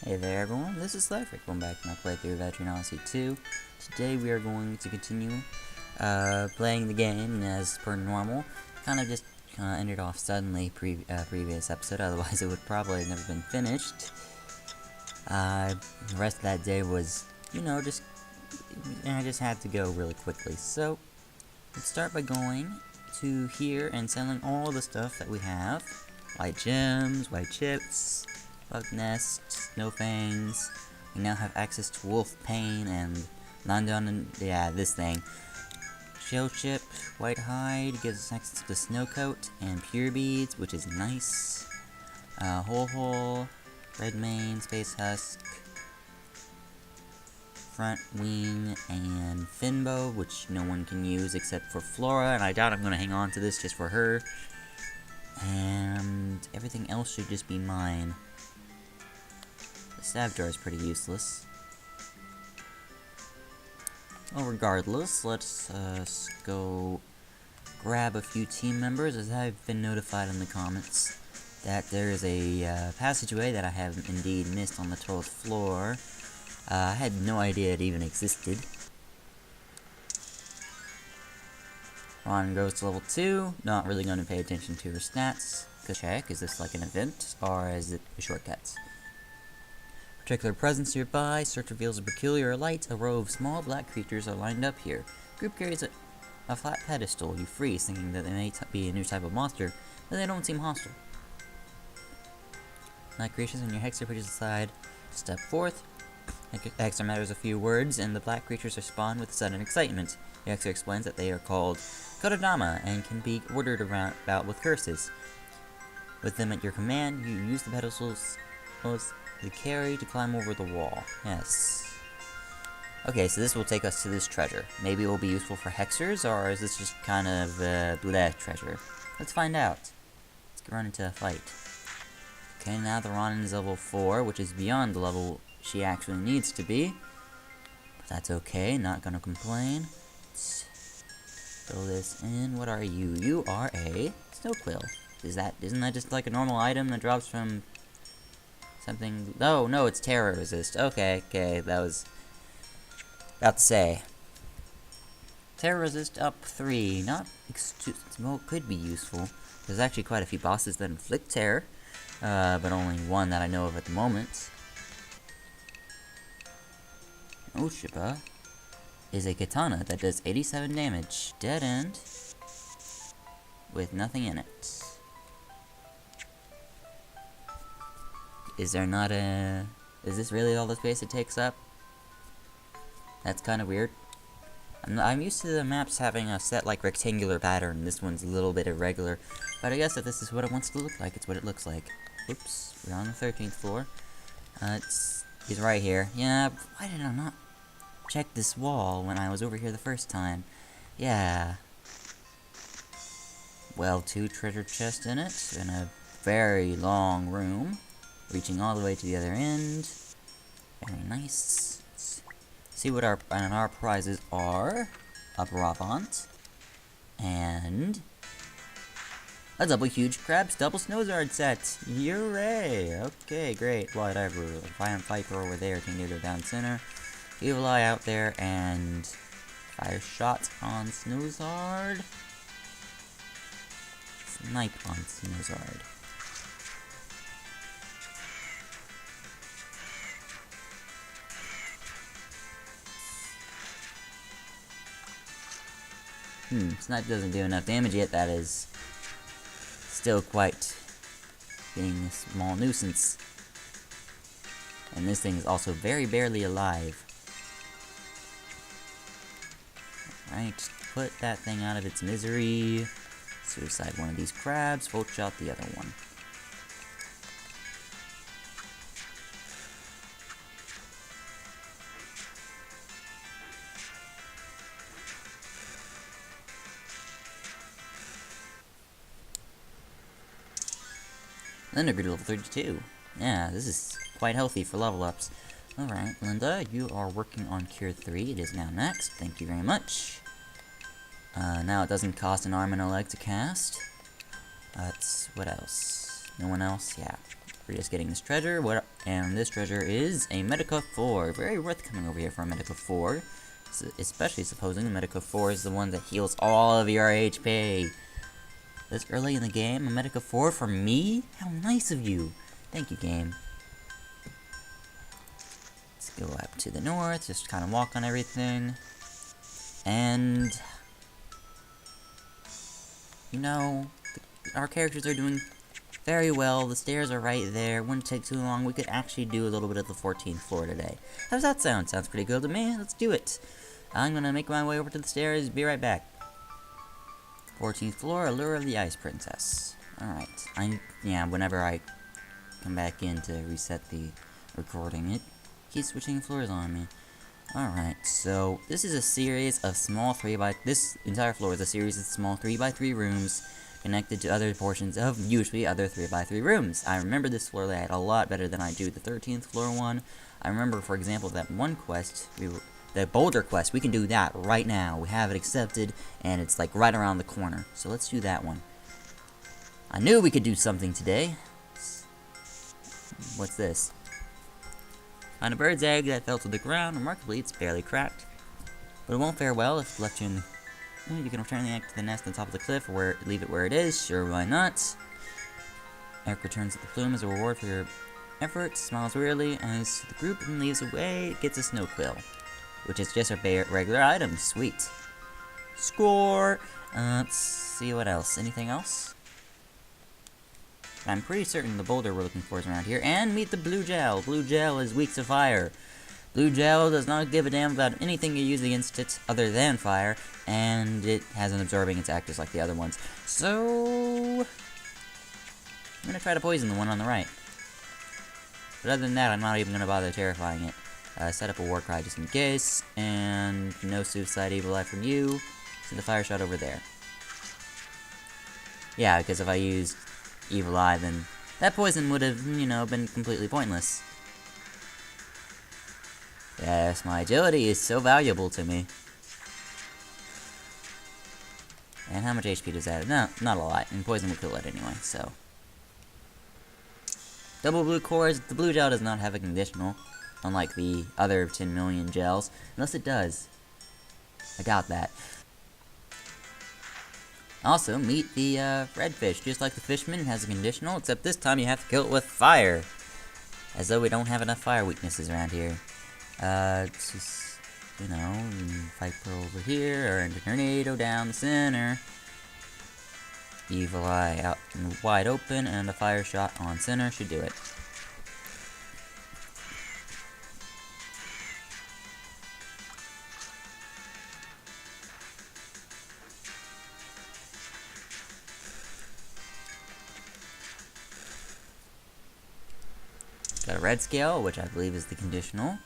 Hey there everyone, this is Slabs. Going back to my playthrough of Etrian Odyssey 2. Today we are going to continue playing the game as per normal. Just ended off suddenly previous episode, otherwise it would probably have never been finished. The rest of that day was, I just had to go really quickly. So, let's start by going to here and selling all the stuff that we have. White gems, white chips, bug nests, snow fangs. We now have access to wolf pain and this thing. Shell chip, white hide gives us access to the snow coat and pure beads, which is nice. Hole, red mane, space husk, front wing, and fin bow, which no one can use except for Flora, and I doubt I'm gonna hang on to this just for her. And everything else should just be mine. The stab jar is pretty useless. Well, regardless, let's go grab a few team members, as I've been notified in the comments that there is a passageway that I have indeed missed on the 12th floor. I had no idea it even existed. Ron goes to level 2, not really going to pay attention to her stats. Check, is this like an event, or is it a shortcut? Particular presence nearby, search reveals a peculiar light. A row of small black creatures are lined up here. Group carries a flat pedestal. You freeze, thinking that they may be a new type of monster, but they don't seem hostile. Black creatures and your hexer pushes aside. Step forth. Hexer mutters a few words, and the black creatures respond with sudden excitement. The hexer explains that they are called Kodadama and can be ordered about with curses. With them at your command, you use the pedestals they carry to climb over the wall. Yes. Okay, so this will take us to this treasure. Maybe it will be useful for hexers, or is this just kind of bleh treasure? Let's find out. Let's run into a fight. Okay, now the Ronin is level 4, which is beyond the level she actually needs to be. But that's okay, not gonna complain. Let's fill this in. What are you? You are a snow quill. Isn't that just like a normal item that drops from something? Oh, no, it's terror resist. Okay, that was about to say. Terror resist up 3. Well, could be useful. There's actually quite a few bosses that inflict terror, but only one that I know of at the moment. Oshiba is a katana that does 87 damage. Dead end. With nothing in it. Is this really all the space it takes up? That's kind of weird. I'm used to the maps having a set, like, rectangular pattern. This one's a little bit irregular. But I guess if this is what it wants to look like, it's what it looks like. Oops, we're on the 13th floor. He's right here. Yeah, why did I not check this wall when I was over here the first time? Yeah. Well, 2 treasure chests in it, in a very long room, reaching all the way to the other end. Very nice. Let's see what our prizes are. A Bravant, and a double huge crabs, double snowzard set. Hooray! Okay, great. Whatever. Violent Viper over there, Tornado down center. Evil Eye out there, and fire shot on Snowzard. Snipe on Snowzard. Snipe doesn't do enough damage yet. That is still quite being a small nuisance. And this thing is also very barely alive. Alright, put that thing out of its misery. Suicide one of these crabs, volt shot the other one. Then we're level 32. Yeah, this is quite healthy for level ups. Alright, Linda, you are working on Cure 3. It is now next. Thank you very much. Now it doesn't cost an arm and a leg to cast. What else? No one else? Yeah. We're just getting this treasure. And this treasure is a Medica 4. Very worth coming over here for a Medica 4. Especially supposing the Medica 4 is the one that heals all of your HP. This early in the game, a Medica 4 for me? How nice of you. Thank you, game. Let's go up to the north, just kind of walk on everything. And you know, our characters are doing very well. The stairs are right there. Wouldn't take too long. We could actually do a little bit of the 14th floor today. How does that sound? Sounds pretty good to me. Let's do it. I'm gonna make my way over to the stairs. Be right back. 14th floor, Allure of the Ice Princess. Alright. Yeah, whenever I come back in to reset the recording, it keeps switching floors on me. Alright, so this is a series of small this entire floor is a series of small 3x3 rooms connected to other portions of usually other 3x3 rooms. I remember this floor layout a lot better than I do the 13th floor one. I remember, for example, that one quest, the boulder quest, we can do that right now. We have it accepted, and it's like right around the corner. So let's do that one. I knew we could do something today. What's this? Find a bird's egg that fell to the ground. Remarkably, it's barely cracked. But it won't fare well if left you in the... You can return the egg to the nest on top of the cliff, or leave it where it is. Sure, why not? Eric returns the plume as a reward for your efforts, smiles wearily as the group and leaves away. It gets a snow quill, which is just a regular item. Sweet. Score! Let's see what else. Anything else? I'm pretty certain the boulder we're looking for is around here. And meet the blue gel. Blue gel is weak to fire. Blue gel does not give a damn about anything you use against it other than fire. And it has an absorbing attack just like the other ones. So I'm gonna try to poison the one on the right. But other than that, I'm not even gonna bother terrifying it. Set up a war cry just in case. And no suicide evil eye from you. Send the fire shot over there. Yeah, because if I used evil eye, then that poison would have, you know, been completely pointless. Yes, my agility is so valuable to me. And how much HP does that? No, not a lot. And poison will kill it anyway, so. Double blue cores. The blue gel does not have a conditional, unlike the other 10 million gels. Unless it does. I doubt that. Also, meet the red fish. Just like the fishman, it has a conditional, except this time you have to kill it with fire. As though we don't have enough fire weaknesses around here. Just, you know, Viper over here, or a tornado down the center. Evil eye out and wide open, and a fire shot on center should do it. Got a red scale, which I believe is the conditional.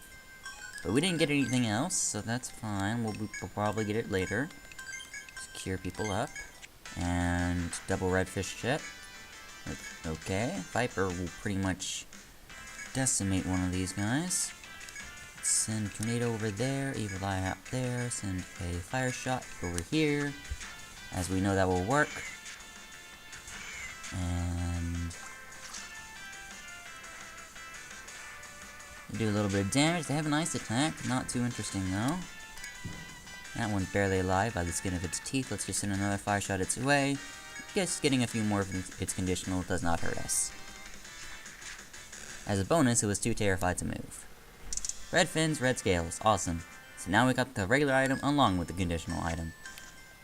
But we didn't get anything else, so that's fine. We'll probably get it later. Just cure people up. And double redfish jet. Okay. Viper will pretty much decimate one of these guys. Let's send tornado over there. Evil eye out there. Send a fire shot over here. As we know that will work. And do a little bit of damage. They have a nice attack. Not too interesting, though. That one's barely alive by the skin of its teeth. Let's just send another fire shot its way. Guess getting a few more of its conditional does not hurt us. As a bonus, it was too terrified to move. Red fins, red scales. Awesome. So now we got the regular item along with the conditional item.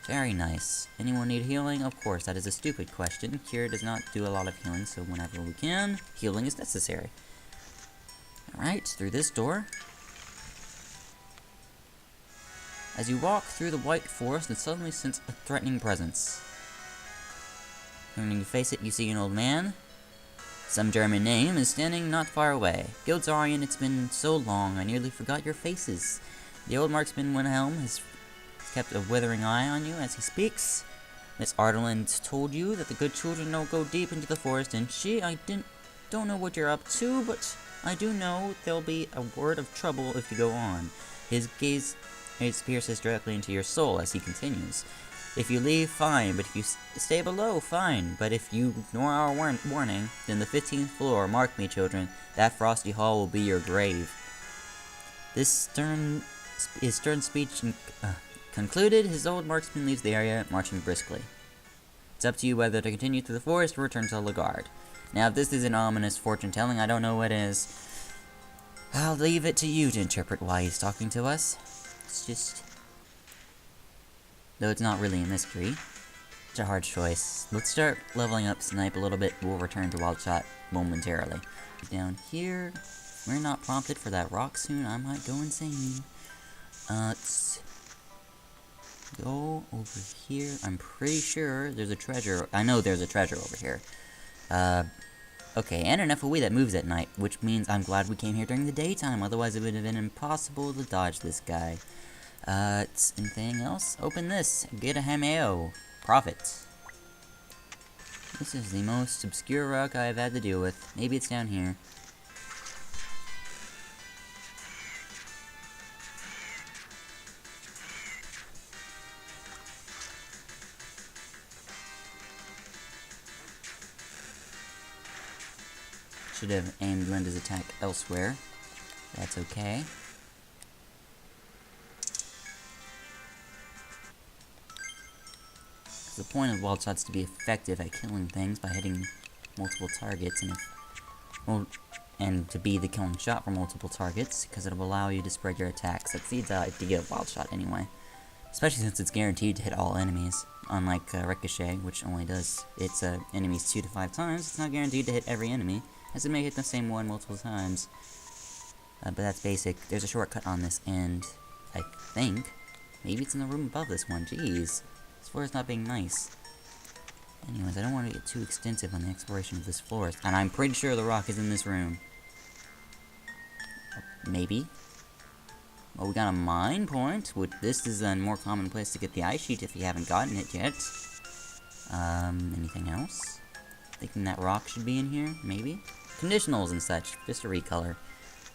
Very nice. Anyone need healing? Of course, that is a stupid question. Cure does not do a lot of healing, so whenever we can, healing is necessary. Alright, through this door. As you walk through the white forest, you suddenly sense a threatening presence. Turning to face it, you see an old man. Some German name is standing not far away. Gildzarian, it's been so long, I nearly forgot your faces. The old marksman Wilhelm has kept a withering eye on you as he speaks. Miss Ardeland told you that the good children don't go deep into the forest, and I don't know what you're up to, but I do know there'll be a word of trouble if you go on. His gaze pierces directly into your soul as he continues. If you leave, fine, but if you stay below, fine. But if you ignore our warning, then the 15th floor, mark me, children, that frosty hall will be your grave. His stern speech concluded, his old marksman leaves the area, marching briskly. It's up to you whether to continue through the forest or return to Lagarde. Now, if this is an ominous fortune-telling, I don't know what is. I'll leave it to you to interpret why he's talking to us. It's just... Though it's not really a mystery. It's a hard choice. Let's start leveling up Snipe a little bit. We'll return to Wild Shot momentarily. Down here, if we're not prompted for that rock soon, I might go insane. Let's go over here. I'm pretty sure there's a treasure. I know there's a treasure over here. Okay, and an FOE that moves at night, which means I'm glad we came here during the daytime. Otherwise, it would have been impossible to dodge this guy. Anything else? Open this. Get a Hameo. Profit. This is the most obscure rock I've had to deal with. Maybe it's down here. Should have aimed Linda's attack elsewhere. That's okay. The point of Wild Shot's to be effective at killing things by hitting multiple targets, and to be the killing shot for multiple targets, because it'll allow you to spread your attacks. That's the idea of Wild Shot anyway. Especially since it's guaranteed to hit all enemies, unlike Ricochet, which only does its enemies 2 to 5 times. It's not guaranteed to hit every enemy, as it may hit the same one multiple times. But that's basic. There's a shortcut on this end, I think. Maybe it's in the room above this one. Jeez. This floor is not being nice. Anyways, I don't want to get too extensive on the exploration of this floor. And I'm pretty sure the rock is in this room. Maybe. Well, we got a mine point. This is a more common place to get the ice sheet if you haven't gotten it yet. Anything else? Thinking that rock should be in here? Maybe? Conditionals and such. Just a recolor.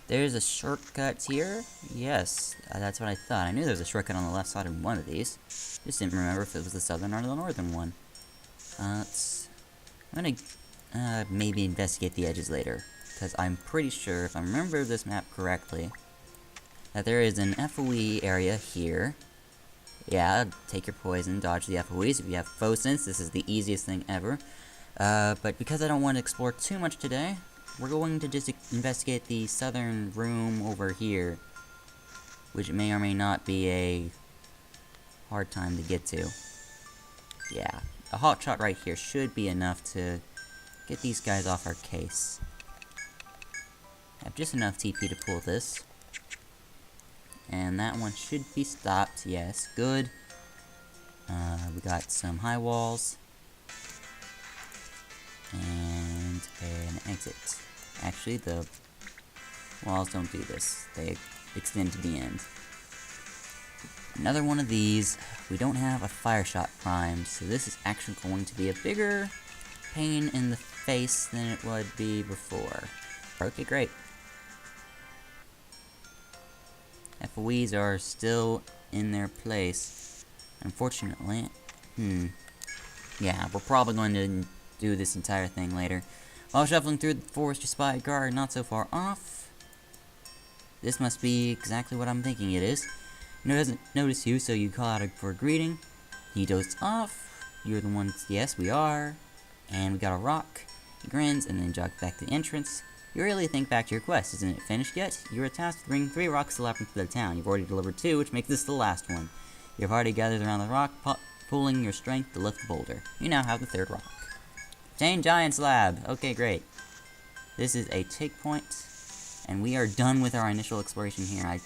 There's a shortcut here? Yes, that's what I thought. I knew there was a shortcut on the left side of one of these. Just didn't remember if it was the southern or the northern one. I'm gonna maybe investigate the edges later, because I'm pretty sure, if I remember this map correctly, that there is an FOE area here. Yeah, take your poison, dodge the FOEs. If you have foe sense, this is the easiest thing ever. But because I don't want to explore too much today, we're going to just investigate the southern room over here, which may or may not be a hard time to get to. Yeah, a hot shot right here should be enough to get these guys off our case. I have just enough TP to pull this. And that one should be stopped, yes, good. We got some high walls. And an exit. Actually, the walls don't do this. They extend to the end. Another one of these. We don't have a fire shot primed, so this is actually going to be a bigger pain in the face than it would be before. Okay, great. FOEs are still in their place. Unfortunately. Yeah, we're probably going to do this entire thing later. While shuffling through the forest, you spy a guard not so far off. This must be exactly what I'm thinking it is. He doesn't notice you, so you call out for a greeting. He dozes off. You're the ones. Yes, we are. And we got a rock. He grins and then jogs back to the entrance. You really think back to your quest. Isn't it finished yet? You were tasked with bringing 3 rocks to the labyrinth of the town. You've already delivered 2, which makes this the last one. You've already gathered around the rock, pulling your strength to lift the boulder. You now have the 3rd rock. Obtain giant slab. Okay, great. This is a take point, and we are done with our initial exploration here. I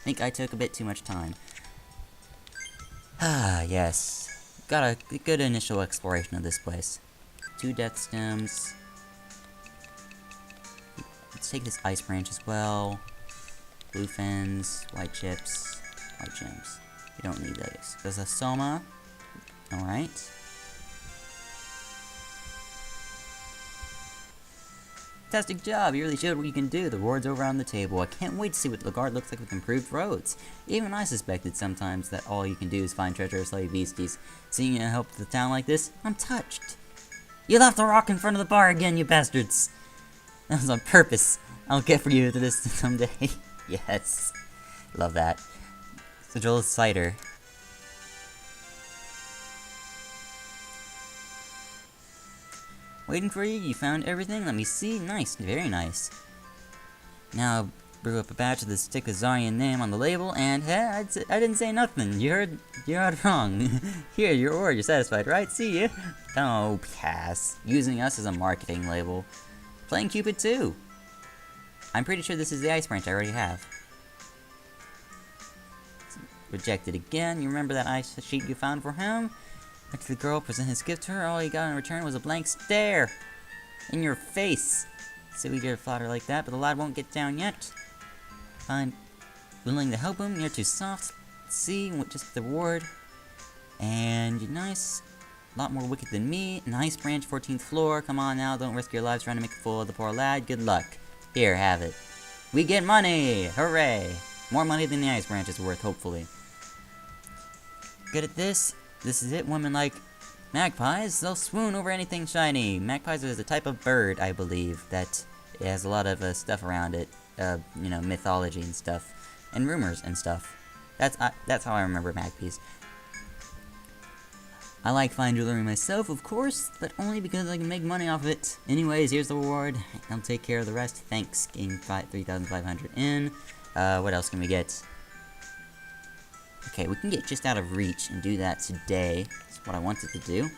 think I took a bit too much time. Ah, yes. Got a good initial exploration of this place. 2 death stems. Let's take this ice branch as well. Blue fins, white chips, white gems. We don't need those. There's a soma. Alright. Fantastic job, you really showed what you can do. The reward's over on the table. I can't wait to see what the guard looks like with improved roads. Even I suspected sometimes that all you can do is find treasure or slay beasties. Seeing you help the town like this, I'm touched. You left the rock in front of the bar again, you bastards! That was on purpose. I'll get for you to this someday. Yes. Love that. Sigil cider. Waiting for you, you found everything? Let me see. Nice, very nice. Now, brew up a batch of the stick a Zaryan name on the label, and hey, I didn't say nothing. You heard it wrong. Here, your order, you're satisfied, right? See ya. Oh, pass. Using us as a marketing label. Playing Cupid too. I'm pretty sure this is the ice branch I already have. Rejected again. You remember that ice sheet you found for him? Back to the girl, present his gift to her. All he got in return was a blank stare. In your face. So we dare flatter like that, but the lad won't get down yet. I'm willing to help him. You're too soft. Let's see, just the reward. And you're nice. A lot more wicked than me. Nice branch, 14th floor. Come on now, don't risk your lives trying to make a fool of the poor lad. Good luck. Here, have it. We get money! Hooray! More money than the ice branch is worth, hopefully. Good at this. This is it. Women like magpies. They'll swoon over anything shiny. Magpies is a type of bird, I believe, that it has a lot of stuff around it. You know, mythology and stuff. And rumors and stuff. That's how I remember magpies. I like fine jewelry myself, of course, but only because I can make money off of it. Anyways, here's the reward. I'll take care of the rest. Thanks. Gain 3,500 in. What else can we get? Okay, we can get just out of reach and do that today. That's what I wanted to do.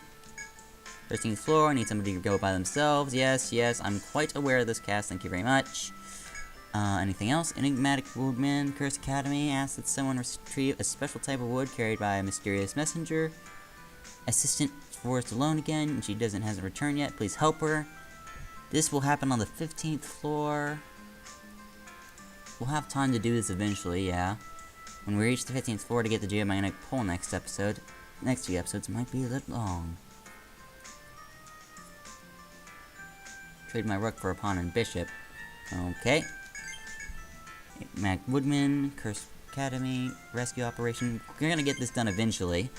13th floor, I need somebody to go by themselves. Yes, I'm quite aware of this cast, thank you very much. Anything else? Enigmatic Woodman, Curse Academy, asks that someone retrieve a special type of wood carried by a mysterious messenger. Assistant Forest alone again, and she hasn't returned yet. Please help her. This will happen on the 15th floor. We'll have time to do this eventually, yeah. When we reach the 15th floor to get the geomagnetic pole next episode. Next few episodes might be a little long. Trade my rook for a pawn and bishop. Okay. Mag Woodman, Curse Academy, Rescue Operation. We're gonna get this done eventually.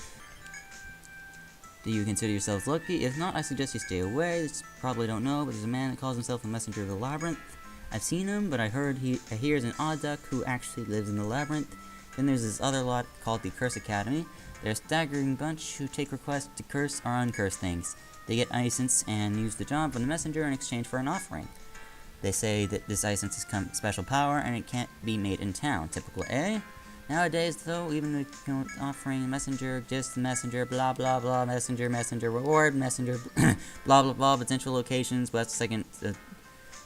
Do you consider yourselves lucky? If not, I suggest you stay away. You probably don't know, but there's a man that calls himself the Messenger of the Labyrinth. I've seen him, but I hear is an odd duck who actually lives in the Labyrinth. Then there's this other lot called the Curse Academy. They're a staggering bunch who take requests to curse or uncurse things. They get license and use the job from the messenger in exchange for an offering. They say that this license has special power and it can't be made in town. Typical, eh? Nowadays, though, even with offering messenger, just the messenger, blah blah blah, messenger, reward, messenger, blah blah blah, potential locations, west, 2nd,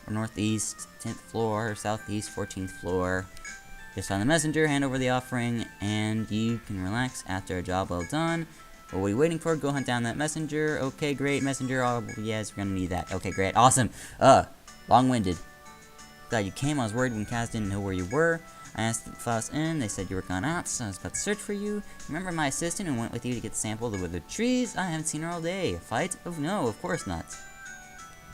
or northeast, 10th floor, or southeast, 14th floor. Just find the messenger, hand over the offering, and you can relax after a job well done. What are you waiting for? Go hunt down that messenger. Okay, great, messenger. Oh, yes, we're gonna need that. Okay, great, awesome. Long-winded. Glad you came. I was worried when Kaz didn't know where you were. I asked the files in. They said you were gone out, so I was about to search for you. Remember my assistant who went with you to get the sample of the withered trees? I haven't seen her all day. A fight? Oh no, of course not.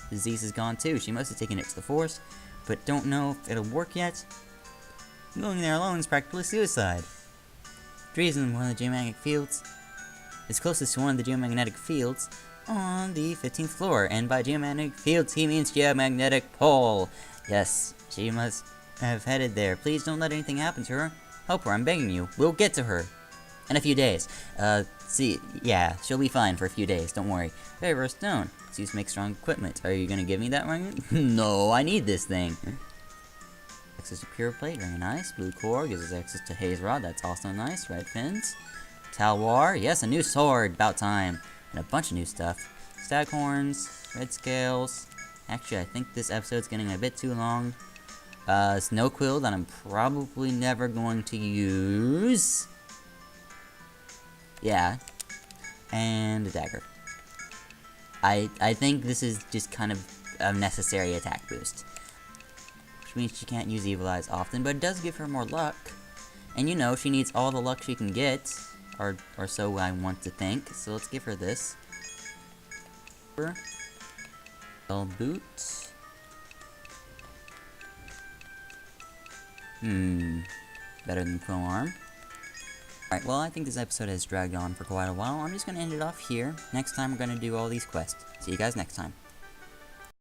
Disease is gone too. She must have taken it to the forest, but don't know if it'll work yet. Going there alone is practically suicide. Trees in one of the geomagnetic fields. It's closest to one of the geomagnetic fields on the 15th floor, and by geomagnetic fields he means geomagnetic pole. Yes, she must have headed there. Please don't let anything happen to her. Help her, I'm begging you. We'll get to her. In a few days. Yeah, she'll be fine for a few days, don't worry. Very rare stone. It's used to make strong equipment. Are you gonna give me that one? No, I need this thing. Access to pure plate, very nice. Blue core gives us access to haze rod, that's also nice. Red fins. Talwar, yes, a new sword, about time. And a bunch of new stuff. Stag horns, red scales. Actually, I think this episode's getting a bit too long. Snow quill that I'm probably never going to use. Yeah. And a dagger. I think this is just kind of a necessary attack boost. Which means she can't use Evil Eyes often, but it does give her more luck. And you know, she needs all the luck she can get. Or so I want to think. So let's give her this. Boot. Better than full arm. Alright, well, I think this episode has dragged on for quite a while. I'm just gonna end it off here. Next time, we're gonna do all these quests. See you guys next time.